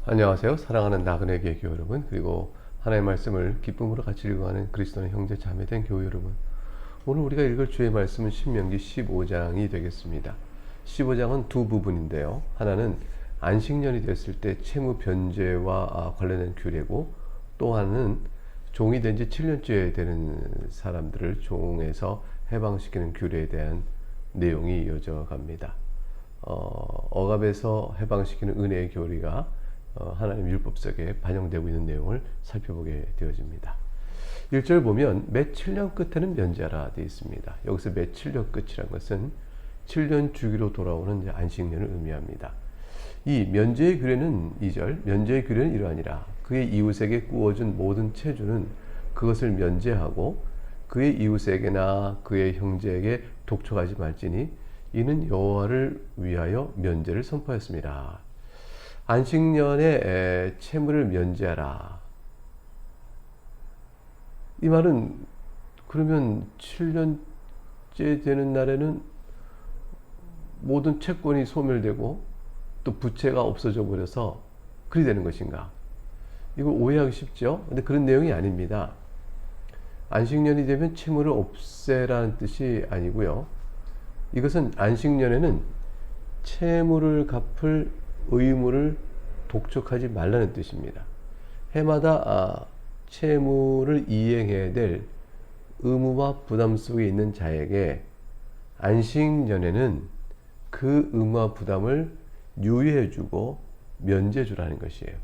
안녕하세요. 사랑하는 나그네교회 교회 여러분, 그리고 하나님의 말씀을 기쁨으로 같이 읽어가는 그리스도의 형제 자매된 교회 여러분, 오늘 우리가 읽을 주의 말씀은 신명기 15장이 되겠습니다. 15장은 두 부분인데요. 하나는 안식년이 됐을 때 채무 변제와 관련된 규례고, 또 하나는 종이 된 지 7년째 되는 사람들을 종에서 해방시키는 규례에 대한 내용이 이어져 갑니다. 억압에서 해방시키는 은혜의 교리가 하나님 율법석에 반영되고 있는 내용을 살펴보게 되어집니다. 1절 보면 매 7년 끝에는 면제하라 되어 있습니다. 여기서 매 7년 끝이란 것은 7년 주기로 돌아오는 안식년을 의미합니다. 이 면제의 규례는 2절, 면제의 규례는 이러하니라. 그의 이웃에게 구워준 모든 체주는 그것을 면제하고 그의 이웃에게나 그의 형제에게 독촉하지 말지니 이는 여호와를 위하여 면제를 선포했습니다. 안식년에 채무를 면제하라. 이 말은 그러면 7년째 되는 날에는 모든 채권이 소멸되고 또 부채가 없어져 버려서 그리 되는 것인가? 이거 오해하기 쉽죠? 근데 그런 내용이 아닙니다. 안식년이 되면 채무를 없애라는 뜻이 아니고요. 이것은 안식년에는 채무를 갚을 의무를 독촉하지 말라는 뜻입니다. 해마다 채무를 이행해야 될 의무와 부담 속에 있는 자에게 안식년에는 그 의무와 부담을 유예해주고 면제해주라는 것이에요.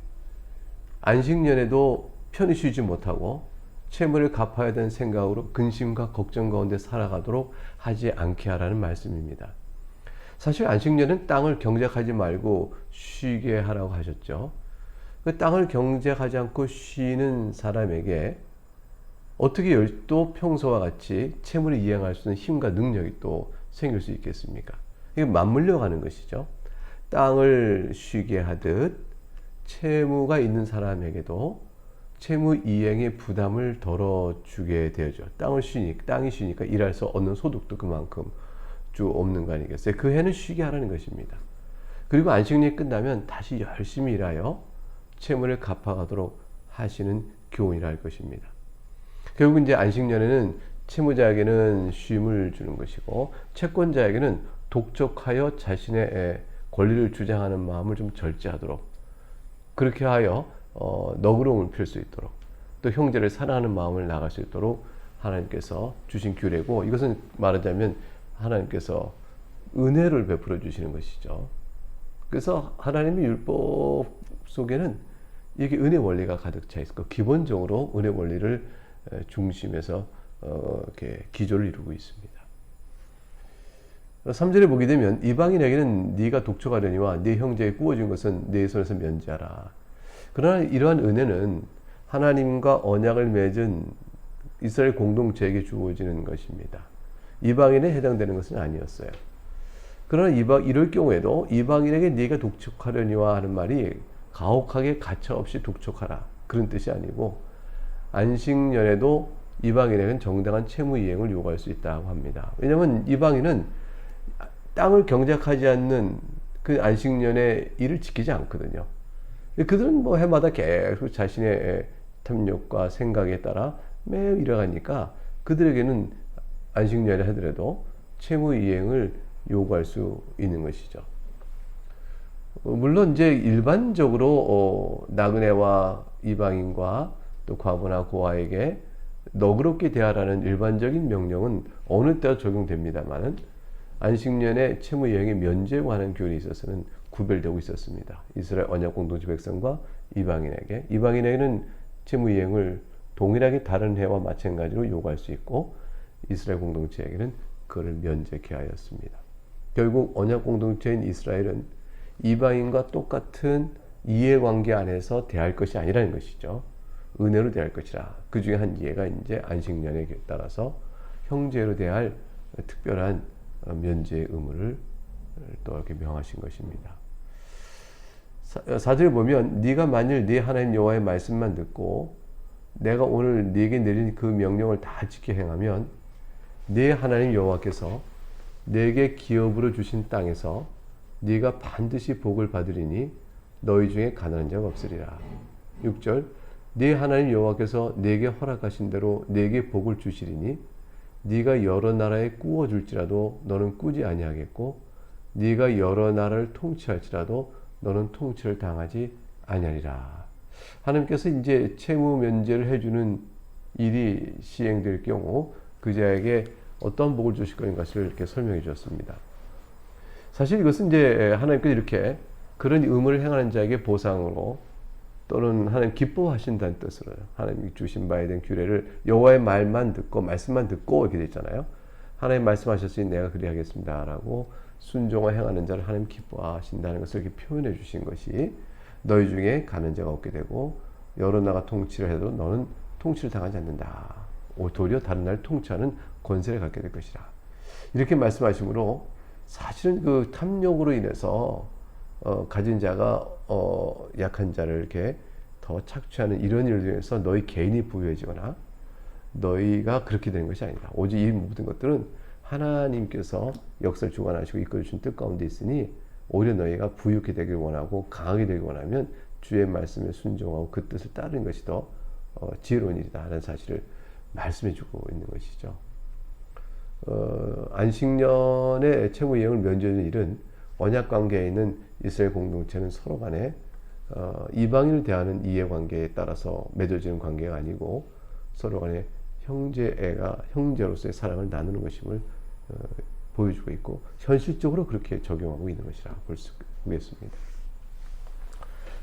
안식년에도 편히 쉬지 못하고 채무를 갚아야 되는 생각으로 근심과 걱정 가운데 살아가도록 하지 않게 하라는 말씀입니다. 사실 안식년은 땅을 경작하지 말고 쉬게 하라고 하셨죠. 그 땅을 경작하지 않고 쉬는 사람에게 어떻게 또 평소와 같이 채무를 이행할 수 있는 힘과 능력이 또 생길 수 있겠습니까? 이게 맞물려 가는 것이죠. 땅을 쉬게 하듯 채무가 있는 사람에게도 채무 이행의 부담을 덜어주게 되죠. 땅이 쉬니까 일해서 얻는 소득도 그만큼 쭉 없는 거 아니겠어요? 그 해는 쉬게 하라는 것입니다. 그리고 안식년이 끝나면 다시 열심히 일하여 채무를 갚아가도록 하시는 교훈이라 할 것입니다. 결국 이제 안식년에는 채무자에게는 쉼을 주는 것이고 채권자에게는 독촉하여 자신의 권리를 주장하는 마음을 좀 절제하도록, 그렇게 하여 너그러움을 필 수 있도록, 또 형제를 사랑하는 마음을 나갈 수 있도록 하나님께서 주신 규례고, 이것은 말하자면 하나님께서 은혜를 베풀어 주시는 것이죠. 그래서 하나님의 율법 속에는 이게 은혜 원리가 가득 차 있고, 기본적으로 은혜 원리를 중심에서 이렇게 기조를 이루고 있습니다. 3절에 보게 되면 이방인에게는 네가 독촉하려니와 네 형제에 구워진 것은 네 손에서 면제하라. 그러나 이러한 은혜는 하나님과 언약을 맺은 이스라엘 공동체에게 주어지는 것입니다. 이방인에 해당되는 것은 아니었어요. 그러나 이럴 경우에도 이방인에게 네가 독촉하려니와 하는 말이 가혹하게 가차없이 독촉하라, 그런 뜻이 아니고 안식년에도 이방인에게는 정당한 채무 이행을 요구할 수 있다고 합니다. 왜냐하면 이방인은 땅을 경작하지 않는 그 안식년의 일을 지키지 않거든요. 그들은 뭐 해마다 계속 자신의 탐욕과 생각에 따라 매우 일어가니까 그들에게는 안식년에 하더라도 채무 이행을 요구할 수 있는 것이죠. 물론 이제 일반적으로 나그네와 이방인과 또 과부나 고아에게 너그럽게 대하라는 일반적인 명령은 어느 때도 적용됩니다만은 안식년에 채무 이행의 면제에 관한 교훈이 있어서는 구별되고 있었습니다. 이스라엘 언약 공동체 백성과 이방인에게는 채무 이행을 동일하게 다른 해와 마찬가지로 요구할 수 있고, 이스라엘 공동체에게는 그를 면제케 하였습니다. 결국 언약 공동체인 이스라엘은 이방인과 똑같은 이해관계 안에서 대할 것이 아니라는 것이죠. 은혜로 대할 것이라. 그 중에 한 예가 이제 안식년에 따라서 형제로 대할 특별한 면제의 의무를 또 이렇게 명하신 것입니다. 4절에 보면 네가 만일 네 하나님 여호와의 말씀만 듣고 내가 오늘 네게 내린 그 명령을 다 지켜 행하면 네 하나님 여호와께서 네게 기업으로 주신 땅에서 네가 반드시 복을 받으리니 너희 중에 가난한 자가 없으리라. 6절 네 하나님 여호와께서 네게 허락하신 대로 네게 복을 주시리니 네가 여러 나라에 꾸어 줄지라도 너는 꾸지 아니하겠고 네가 여러 나라를 통치할지라도 너는 통치를 당하지 아니하리라. 하나님께서 이제 채무 면제를 해주는 일이 시행될 경우 그 자에게 어떤 복을 주실 것인가를 이렇게 설명해 주었습니다. 사실 이것은 이제 하나님께서 이렇게 그런 의무를 행하는 자에게 보상으로 또는 하나님 기뻐하신다는 뜻으로 하나님이 주신 바에 대한 규례를 여호와의 말만 듣고 말씀만 듣고 이렇게 되잖아요. 하나님 말씀하셨으니 내가 그리하겠습니다라고 순종을 행하는 자를 하나님 기뻐하신다는 것을 이렇게 표현해 주신 것이 너희 중에 가는 자가 없게 되고 여러 나라가 통치를 해도 너는 통치를 당하지 않는다. 도리어 다른 나라를 통치하는 권세를 갖게 될 것이라. 이렇게 말씀하시므로 사실은 그 탐욕으로 인해서 가진 자가 약한 자를 이렇게 더 착취하는 이런 일을 통해서 너희 개인이 부유해지거나 너희가 그렇게 되는 것이 아니다. 오직 이 모든 것들은 하나님께서 역사를 주관하시고 이끌어주신 뜻 가운데 있으니 오히려 너희가 부유하게 되길 원하고 강하게 되길 원하면 주의 말씀에 순종하고 그 뜻을 따르는 것이 더 지혜로운 일이다 하는 사실을 말씀해주고 있는 것이죠. 안식년의 채무 이행을 면제하는 일은 언약 관계에 있는 이스라엘 공동체는 서로 간에 이방인을 대하는 이해관계에 따라서 맺어지는 관계가 아니고 서로 간에 형제애가 형제로서의 사랑을 나누는 것임을 보여주고 있고 현실적으로 그렇게 적용하고 있는 것이라 볼 수 있겠습니다.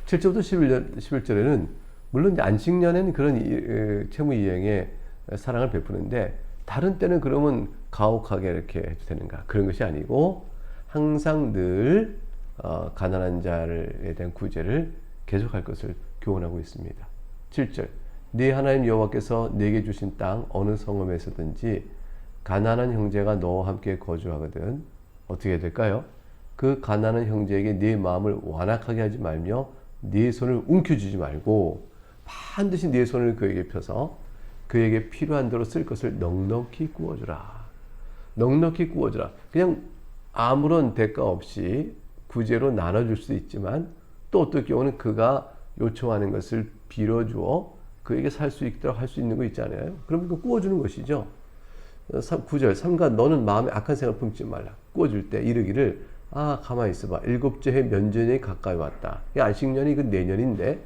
7절부터 11절에는 물론 이제 안식년에는 그런 채무 이행에 사랑을 베푸는데 다른 때는 그러면 가혹하게 이렇게 해도 되는가? 그런 것이 아니고 항상 늘 가난한 자에 대한 구제를 계속할 것을 교훈하고 있습니다. 7절 네 하나님 여호와께서 네게 주신 땅 어느 성읍에서든지 가난한 형제가 너와 함께 거주하거든 어떻게 될까요? 그 가난한 형제에게 네 마음을 완악하게 하지 말며 네 손을 움켜쥐지 말고 반드시 네 손을 그에게 펴서 그에게 필요한 대로 쓸 것을 넉넉히 구워주라. 넉넉히 구워주라. 그냥 아무런 대가 없이 구제로 나눠줄 수도 있지만 또 어떨 경우는 그가 요청하는 것을 빌어주어 그에게 살 수 있도록 할 수 있는 거 있잖아요. 그럼 그 구워주는 것이죠. 9절 삼가 너는 마음에 악한 생각을 품지 말라. 구워줄 때 이르기를 가만히 있어봐. 7째 해 면전이 가까이 왔다. 안식년이 그 내년인데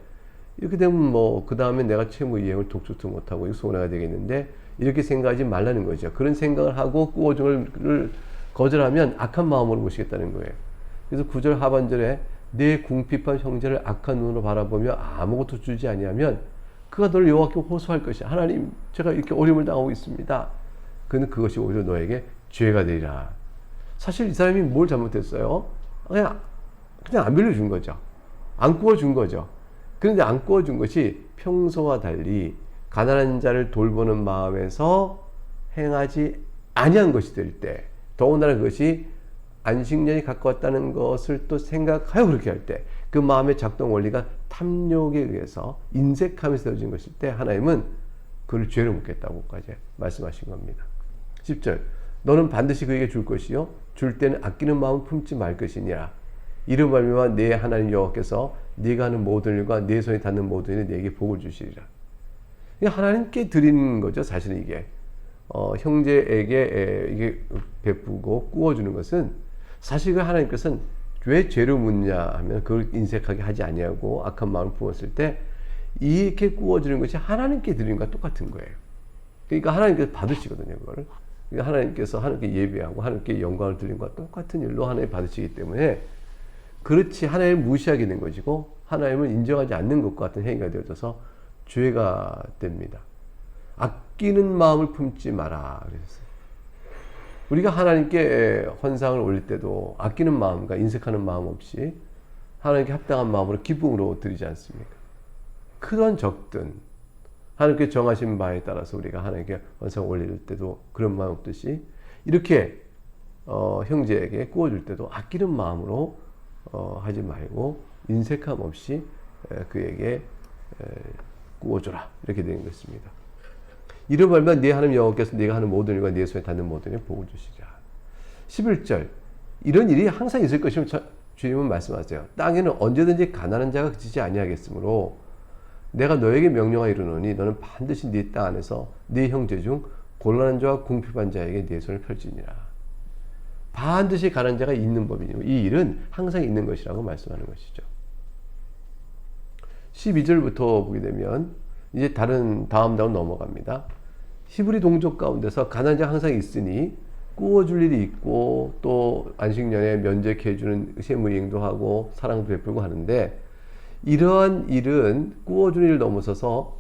이렇게 되면 뭐 그 다음에 내가 채무 이행을 독촉도 못하고 이거 손해가 되겠는데 이렇게 생각하지 말라는 거죠. 그런 생각을 하고 구워주를 거절하면 악한 마음으로 보시겠다는 거예요. 그래서 9절 하반절에 내 궁핍한 형제를 악한 눈으로 바라보며 아무것도 주지 아니하면 그가 너를 여호와께 호소할 것이야. 하나님 제가 이렇게 어려움을 당하고 있습니다. 그는 그것이 오히려 너에게 죄가 되리라. 사실 이 사람이 뭘 잘못했어요? 그냥 안 빌려준 거죠. 안 구워준 거죠. 그런데 안 구워준 것이 평소와 달리 가난한 자를 돌보는 마음에서 행하지 아니한 것이 될 때 더군다나 그것이 안식년이 가까웠다는 것을 또 생각하여 그렇게 할 때 그 마음의 작동 원리가 탐욕에 의해서 인색함에서 되어진 것일 때 하나님은 그를 죄로 묻겠다고까지 말씀하신 겁니다. 10절 너는 반드시 그에게 줄 것이요 줄 때는 아끼는 마음을 품지 말 것이니라. 이로 말미암아 내 하나님 여호와께서 네가 하는 모든 일과 네 손에 닿는 모든 일에 네게 복을 주시리라. 하나님께 드리는 거죠. 사실은 이게 형제에게 이게 베푸고 구워주는 것은 사실 그 하나님께서는 왜 죄를 묻냐 하면 그걸 인색하게 하지 아니하고 악한 마음을 부었을 때 이렇게 구워주는 것이 하나님께 드리는 것과 똑같은 거예요. 그러니까 하나님께서 받으시거든요. 그걸. 그러니까 하나님께서 하나님께 예배하고 하나님께 영광을 드리는 것과 똑같은 일로 하나님 받으시기 때문에 그렇지 하나님을 무시하게 된 것이고 하나님을 인정하지 않는 것과 같은 행위가 되어져서 죄가 됩니다. 아끼는 마음을 품지 마라 그랬어요. 우리가 하나님께 헌상을 올릴 때도 아끼는 마음과 인색하는 마음 없이 하나님께 합당한 마음으로 기쁨으로 드리지 않습니까? 크던 적든 하나님께 정하신 바에 따라서 우리가 하나님께 헌상을 올릴 때도 그런 마음 없듯이 이렇게 형제에게 구워줄 때도 아끼는 마음으로 하지 말고 인색함 없이 그에게 구워줘라 이렇게 되는 것입니다. 이로 말미암아 네 하나님 여호와께서 네가 하는 모든 일과 네 손에 닿는 모든 일에 복을 주시리라. 11절 이런 일이 항상 있을 것이면 주님은 말씀하세요. 땅에는 언제든지 가난한 자가 그치지 아니하겠으므로 내가 너에게 명령하여 이르노니 너는 반드시 네 땅 안에서 네 형제 중 곤란한 자와 궁핍한 자에게 네 손을 펼지니라. 반드시 가난한 자가 있는 법이니 이 일은 항상 있는 것이라고 말씀하는 것이죠. 12절부터 보게 되면 이제 다음 넘어갑니다. 히브리 동족 가운데서 가난한 자가 항상 있으니 구워줄 일이 있고 또 안식년에 면제해주는 세무이행도 하고 사랑도 베풀고 하는데 이러한 일은 구워주는 일을 넘어서서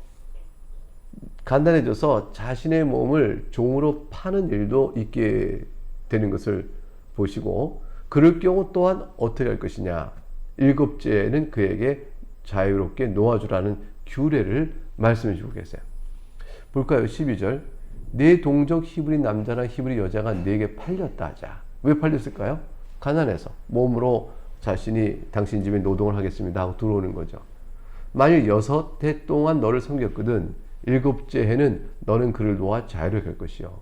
간단해져서 자신의 몸을 종으로 파는 일도 있게 되는 것을 보시고 그럴 경우 또한 어떻게 할 것이냐. 일곱째는 그에게 자유롭게 놓아주라는 규례를 말씀해 주고 계세요. 볼까요? 12절. 네 동족 히브리 남자나 히브리 여자가 네게 팔렸다 하자. 왜 팔렸을까요? 가난해서 몸으로 자신이 당신 집에 노동을 하겠습니다 하고 들어오는 거죠. 만일 6해 동안 너를 섬겼거든 7째 해는 너는 그를 놓아 자유롭게 할 것이요.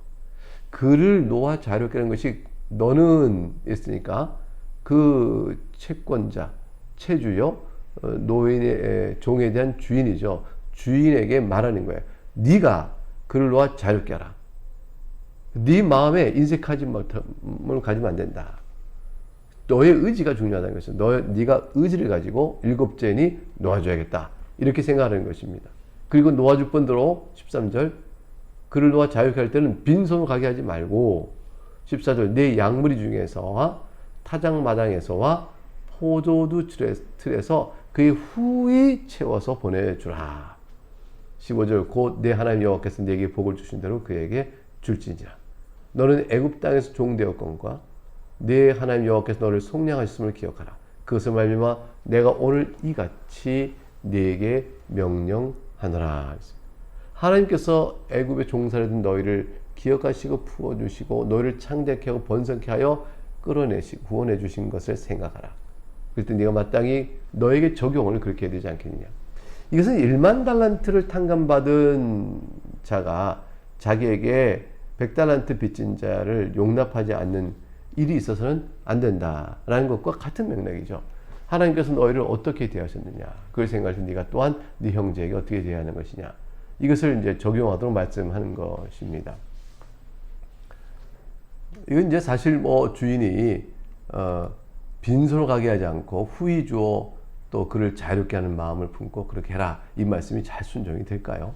그를 놓아 자유롭게 하는 것이 너는 있으니까 그 채권자, 채주요, 노인의 종에 대한 주인이죠. 주인에게 말하는 거예요. 네가 그를 놓아 자유롭게 하라. 네 마음에 인색하지 못함을 가지면 안 된다. 너의 의지가 중요하다는 것이죠. 네가 의지를 가지고 7째니 놓아줘야겠다. 이렇게 생각하는 것입니다. 그리고 놓아줄 뿐더러 13절 그를 놓아 자유롭게 할 때는 빈손으로 가게 하지 말고 14절 내 양무리 중에서와 타작마당에서와 포도주 틀에서 그의 후이 채워서 보내주라. 15절 곧 내 하나님 여호와께서 네게 복을 주신 대로 그에게 줄지니라. 너는 애굽 땅에서 종되었건과 내 하나님 여호와께서 너를 속량하셨음을 기억하라. 그것을 말미암아 내가 오늘 이같이 네게 명령하노라. 하나님께서 애굽에 종살이 된 너희를 기억하시고 풀어주시고 너희를 창대케 하고 번성케 하여 끌어내시고 구원해 주신 것을 생각하라. 그럴 때 네가 마땅히 너에게 적용을 그렇게 해야 되지 않겠느냐. 이것은 1만 달란트를 탕감받은 자가 자기에게 100달란트 빚진 자를 용납하지 않는 일이 있어서는 안 된다라는 것과 같은 맥락이죠. 하나님께서 너희를 어떻게 대하셨느냐. 그걸 생각해서 네가 또한 네 형제에게 어떻게 대하는 것이냐. 이것을 이제 적용하도록 말씀하는 것입니다. 이건 이제 사실 뭐 주인이 빈손으로 가게 하지 않고 후히 주어 또 그를 자유롭게 하는 마음을 품고 그렇게 해라. 이 말씀이 잘 순종이 될까요?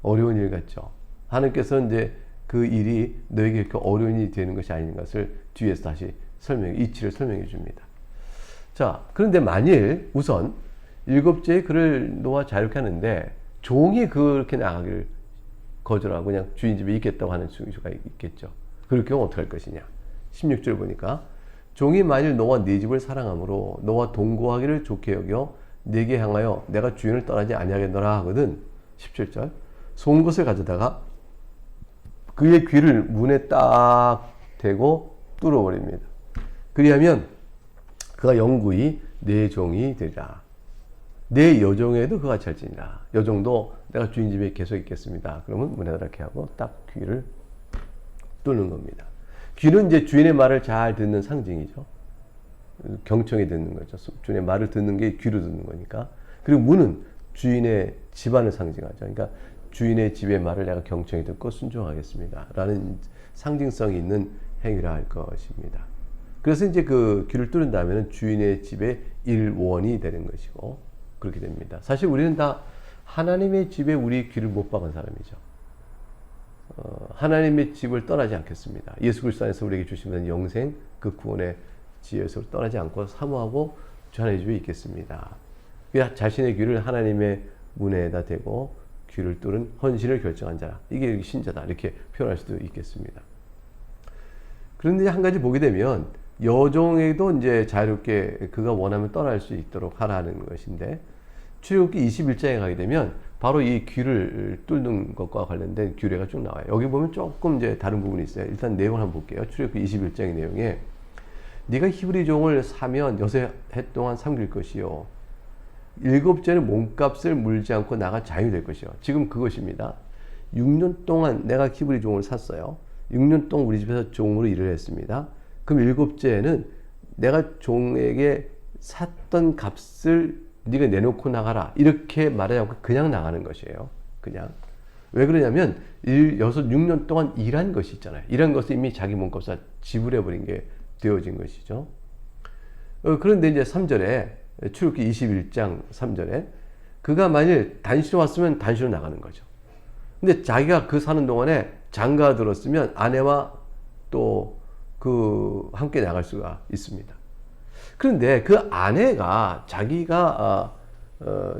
어려운 일 같죠. 하나님께서는 이제 그 일이 너에게 이렇게 어려운 일이 되는 것이 아닌 것을 뒤에서 다시 이치를 설명해 줍니다. 자, 그런데 만일 우선 7째에 그를 놓아 자유롭게 하는데 종이 그렇게 나가기를 거절하고 그냥 주인 집에 있겠다고 하는 수가 있겠죠. 그럴 경우 어떻게 할 것이냐. 16절 보니까 종이 만일 너와 네 집을 사랑함으로 너와 동거하기를 좋게 여겨 네게 향하여 내가 주인을 떠나지 아니하겠노라 하거든. 17절 송 것을 가져다가 그의 귀를 문에 딱 대고 뚫어버립니다. 그리하면 그가 영구히 내 종이 되리라. 내 여종에도 그가 찰지니라. 여종도 내가 주인 집에 계속 있겠습니다. 그러면 문에 이렇게 하고 딱 귀를 뚫는 겁니다. 귀는 이제 주인의 말을 잘 듣는 상징이죠. 경청이 듣는 거죠. 주인의 말을 듣는 게 귀로 듣는 거니까. 그리고 문은 주인의 집안을 상징하죠. 그러니까 주인의 집의 말을 내가 경청히 듣고 순종하겠습니다. 라는 상징성이 있는 행위라 할 것입니다. 그래서 이제 그 귀를 뚫은 다음에는 주인의 집의 일원이 되는 것이고 그렇게 됩니다. 사실 우리는 다 하나님의 집에 우리 귀를 못 박은 사람이죠. 하나님의 집을 떠나지 않겠습니다. 예수 그리스도 안에서 우리에게 주시는 영생 그 구원의 지혜에서 떠나지 않고 사모하고 주 하나님의 집에 있겠습니다. 자신의 귀를 하나님의 문에다 대고 귀를 뚫은 헌신을 결정한 자라. 이게 신자다. 이렇게 표현할 수도 있겠습니다. 그런데 한 가지 보게 되면 여종에도 이제 자유롭게 그가 원하면 떠날 수 있도록 하라는 것인데 출애굽기 21장에 가게 되면 바로 이 귀를 뚫는 것과 관련된 규례가 쭉 나와요. 여기 보면 조금 이제 다른 부분이 있어요. 일단 내용을 한번 볼게요. 출애굽기 21장의 내용에 네가 히브리 종을 사면 6해 동안 섬길 것이요. 7째는 몸값을 물지 않고 나가 자유될 것이요. 지금 그것입니다. 6년 동안 내가 히브리 종을 샀어요. 6년 동안 우리 집에서 종으로 일을 했습니다. 그럼 7째에는 내가 종에게 샀던 값을 네가 내놓고 나가라 이렇게 말하지 않고 그냥 나가는 것이에요. 그냥. 왜 그러냐면 6년 동안 일한 것이 있잖아요. 일한 것을 이미 자기 몸값을 지불해버린 게 되어진 것이죠. 그런데 이제 3절에 출애굽기 21장 3절에 그가 만일 단시로 왔으면 단시로 나가는 거죠. 근데 자기가 그 사는 동안에 장가 들었으면 아내와 또 함께 나갈 수가 있습니다. 그런데 그 아내가 자기가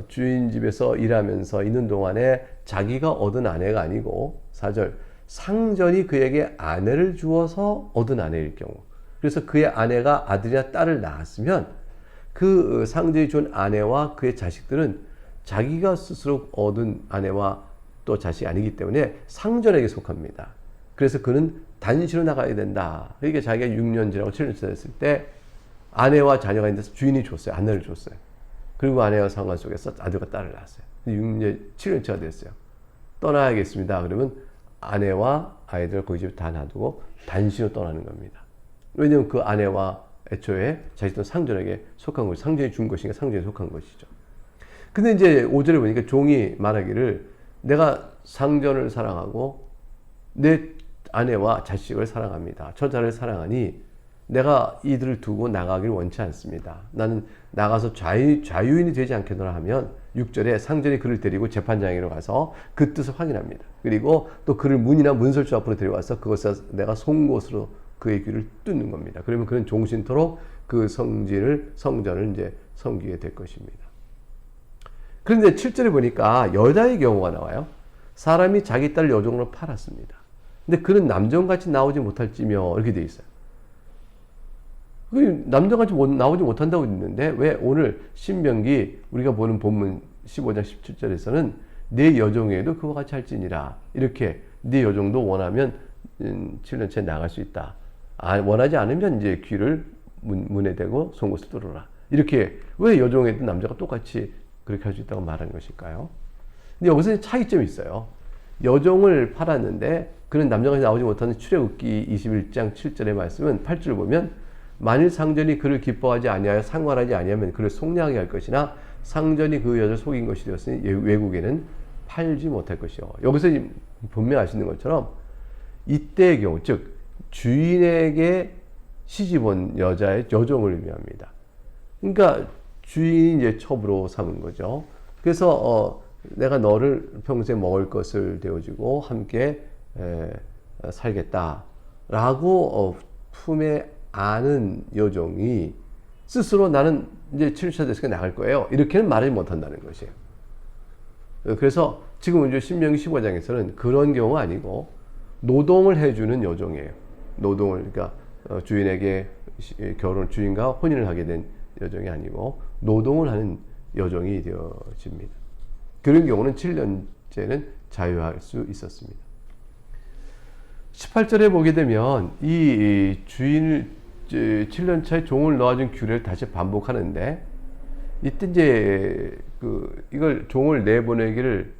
주인 집에서 일하면서 있는 동안에 자기가 얻은 아내가 아니고 4절 상전이 그에게 아내를 주어서 얻은 아내일 경우, 그래서 그의 아내가 아들이나 딸을 낳았으면 그 상전이 준 아내와 그의 자식들은 자기가 스스로 얻은 아내와 또 자식이 아니기 때문에 상전에게 속합니다. 그래서 그는 단시로 나가야 된다. 그러니까 자기가 6년 지나고 7년 됐을 때 아내와 자녀가 있는데 주인이 줬어요. 아내를 줬어요. 그리고 아내와 상관 속에서 아들과 딸을 낳았어요. 6년, 7년차가 됐어요. 떠나야겠습니다. 그러면 아내와 아이들 그 집에 다 놔두고 단시로 떠나는 겁니다. 왜냐하면 그 아내와 애초에 자식들은 상전에게 속한 것이, 상전이 준 것이니까 상전에 속한 것이죠. 근데 이제 5절에 보니까 종이 말하기를 내가 상전을 사랑하고 내 아내와 자식을 사랑합니다. 처자를 사랑하니 내가 이들을 두고 나가기를 원치 않습니다. 나는 나가서 자유인이 되지 않겠노라 하면 6절에 상전이 그를 데리고 재판장으로 가서 그 뜻을 확인합니다. 그리고 또 그를 문이나 문설주 앞으로 데려와서 그것을 내가 송곳으로 그의 귀를 뚫는 겁니다. 그러면 그는 종신토록 그 성전을 이제 섬기게 될 것입니다. 그런데 7절에 보니까 여자의 경우가 나와요. 사람이 자기 딸을 여종으로 팔았습니다. 근데 그는 남종같이 나오지 못할지며 이렇게 돼 있어요. 남자같이 나오지 못한다고 있는데 왜 오늘 신명기 우리가 보는 본문 15장 17절에서는 내 여종에도 그와 같이 할지니라 이렇게 네 여종도 원하면 7년째 나갈 수 있다. 원하지 않으면 이제 귀를 문에 대고 송곳을 뚫어라. 이렇게 왜 여종에도 남자가 똑같이 그렇게 할 수 있다고 말하는 것일까요? 근데 여기서 차이점이 있어요. 여종을 팔았는데 그는 남자같이 나오지 못하는 출애굽기 21장 7절의 말씀은 8절을 보면 만일 상전이 그를 기뻐하지 아니하여 상관하지 아니하면 그를 속량하게 할 것이나 상전이 그 여자를 속인 것이 되었으니 외국에는 팔지 못할 것이요. 여기서 분명하시는 것처럼 이때의 경우 즉 주인에게 시집온 여자의 여종을 의미합니다. 그러니까 주인이 이제 첩으로 삼은 거죠. 그래서 내가 너를 평생 먹을 것을 되어주고 함께 살겠다라고 품에 아는 여종이 스스로 나는 이제 7차 됐으니까 나갈 거예요. 이렇게는 말하지 못한다는 것이에요. 그래서 지금 이제 신명기 15장에서는 그런 경우가 아니고 노동을 해주는 여종이에요. 노동을, 그러니까 주인에게 주인과 혼인을 하게 된 여종이 아니고 노동을 하는 여종이 되어집니다. 그런 경우는 7년째는 자유할 수 있었습니다. 18절에 보게 되면 이 주인을 7년차에 종을 놓아준 규례를 다시 반복하는데 이때 이제 이걸 종을 내보내기를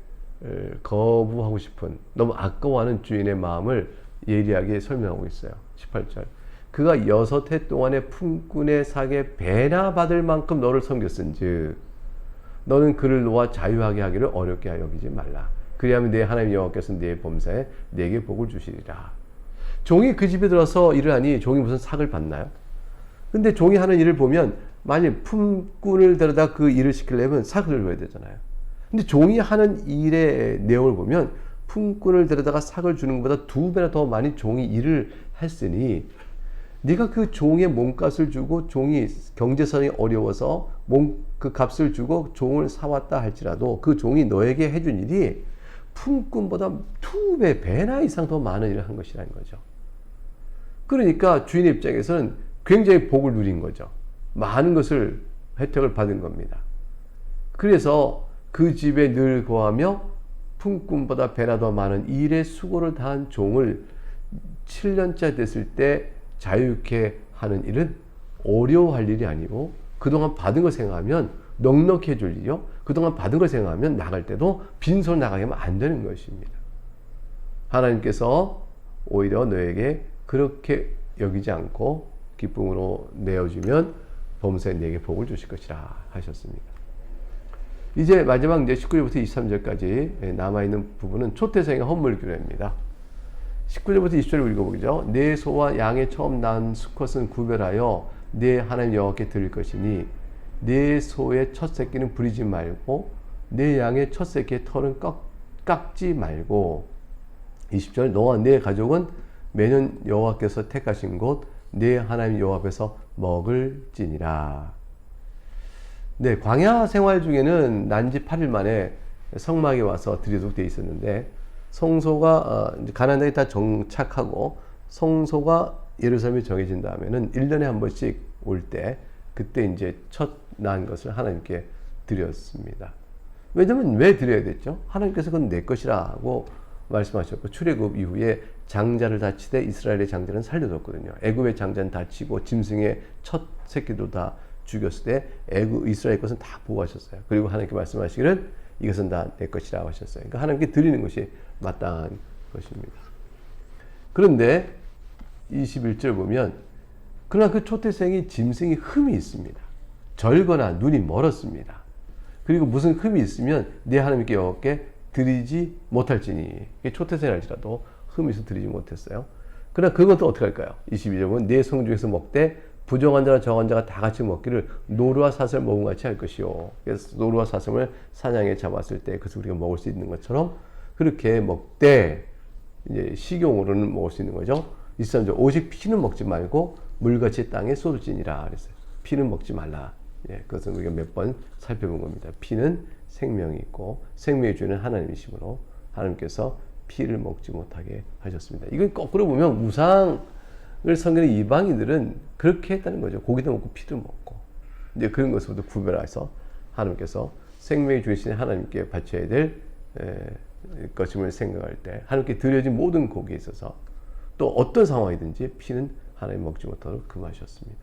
거부하고 싶은 너무 아까워하는 주인의 마음을 예리하게 설명하고 있어요. 18절 그가 6해 동안의 품꾼의 사기에 배나 받을 만큼 너를 섬겼은즉 너는 그를 놓아 자유하게 하기를 어렵게 여기지 말라. 그리하면 내 하나님 여호와께서 내 범사에 내게 복을 주시리라. 종이 그 집에 들어서 일을 하니 종이 무슨 삭을 받나요? 근데 종이 하는 일을 보면 만일 품꾼을 데려다 그 일을 시키려면 삭을 줘야 되잖아요. 근데 종이 하는 일의 내용을 보면 품꾼을 데려다가 삭을 주는 것보다 2배나 더 많이 종이 일을 했으니 네가 그 종의 몸값을 주고 종이 경제성이 어려워서 그 값을 주고 종을 사왔다 할지라도 그 종이 너에게 해준 일이 품꾼보다 2배, 배나 이상 더 많은 일을 한 것이라는 거죠. 그러니까 주인의 입장에서는 굉장히 복을 누린 거죠. 많은 것을 혜택을 받은 겁니다. 그래서 그 집에 늘 거하며 품꾼보다 배나 더 많은 일의 수고를 다한 종을 7년째 됐을 때 자유케 하는 일은 어려워할 일이 아니고 그동안 받은 걸 생각하면 넉넉히 해줄 일이요. 그동안 받은 걸 생각하면 나갈 때도 빈손 나가게 하면 안 되는 것입니다. 하나님께서 오히려 너에게 그렇게 여기지 않고 기쁨으로 내어주면 범사에 내게 복을 주실 것이라 하셨습니다. 이제 마지막 이제 19절부터 23절까지 남아있는 부분은 초태생의 헌물 규례입니다. 19절부터 20절을 읽어보죠. 내 소와 양의 처음 난 수컷은 구별하여 내 하나님 여호와께 드릴 것이니 내 소의 첫 새끼는 부리지 말고 내 양의 첫 새끼의 털은 깎지 말고 20절 너와 내 가족은 매년 여호와께서 택하신 곳 내 하나님 여호와 앞에서 먹을지니라. 네, 광야 생활 중에는 난지 8일 만에 성막에 와서 드리도록 되어 있었는데 성소가 가나안 땅에 다 정착하고 성소가 예루살렘에 정해진 다음에는 1년에 한 번씩 올 때 그때 이제 첫 난 것을 하나님께 드렸습니다. 왜냐면 왜 드려야 됐죠? 하나님께서 그건 내 것이라고 말씀하셨고 출애굽 이후에 장자를 다 치되 이스라엘의 장자는 살려줬거든요. 애굽의 장자는 다 치고 짐승의 첫 새끼도 다 죽였을 때 이스라엘 것은 다 보호하셨어요. 그리고 하나님께 말씀하시기를 이것은 다 내 것이라고 하셨어요. 그러니까 하나님께 드리는 것이 마땅한 것입니다. 그런데 21절 보면 그러나 그 초태생이 짐승이 흠이 있습니다. 절거나 눈이 멀었습니다. 그리고 무슨 흠이 있으면 내 하나님께 여호와께 드리지 못할지니 초태생일지라도 흠이 있어 드리지 못했어요. 그러나 그것도 어떻게 할까요? 22절 보면 내 성 중에서 먹되 부정한 자나 정한 자가 다 같이 먹기를 노루와 사슴을 먹은 같이 할 것이요. 그래서 노루와 사슴을 사냥에 잡았을 때 그것을 우리가 먹을 수 있는 것처럼 그렇게 먹되 이제 식용으로는 먹을 수 있는 거죠. 23절 오직 피는 먹지 말고 물같이 땅에 쏟을지니라 그랬어요. 피는 먹지 말라. 예, 그것은 우리가 몇 번 살펴본 겁니다. 피는 생명이 있고 생명의 주는 하나님이시므로 하나님께서 피를 먹지 못하게 하셨습니다. 이건 거꾸로 보면 우상을 섬기는 이방인들은 그렇게 했다는 거죠. 고기도 먹고 피도 먹고 이제 그런 것부터 구별해서 하나님께서 생명의 주이신 하나님께 바쳐야 될 것임을 생각할 때 하나님께 드려진 모든 고기에 있어서 또 어떤 상황이든지 피는 하나님 먹지 못하도록 금하셨습니다.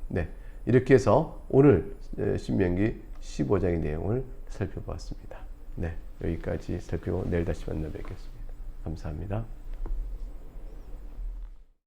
네, 이렇게 해서 오늘 신명기 15장의 내용을 살펴보았습니다. 네, 여기까지 살펴보고 내일 다시 만나 뵙겠습니다. 감사합니다.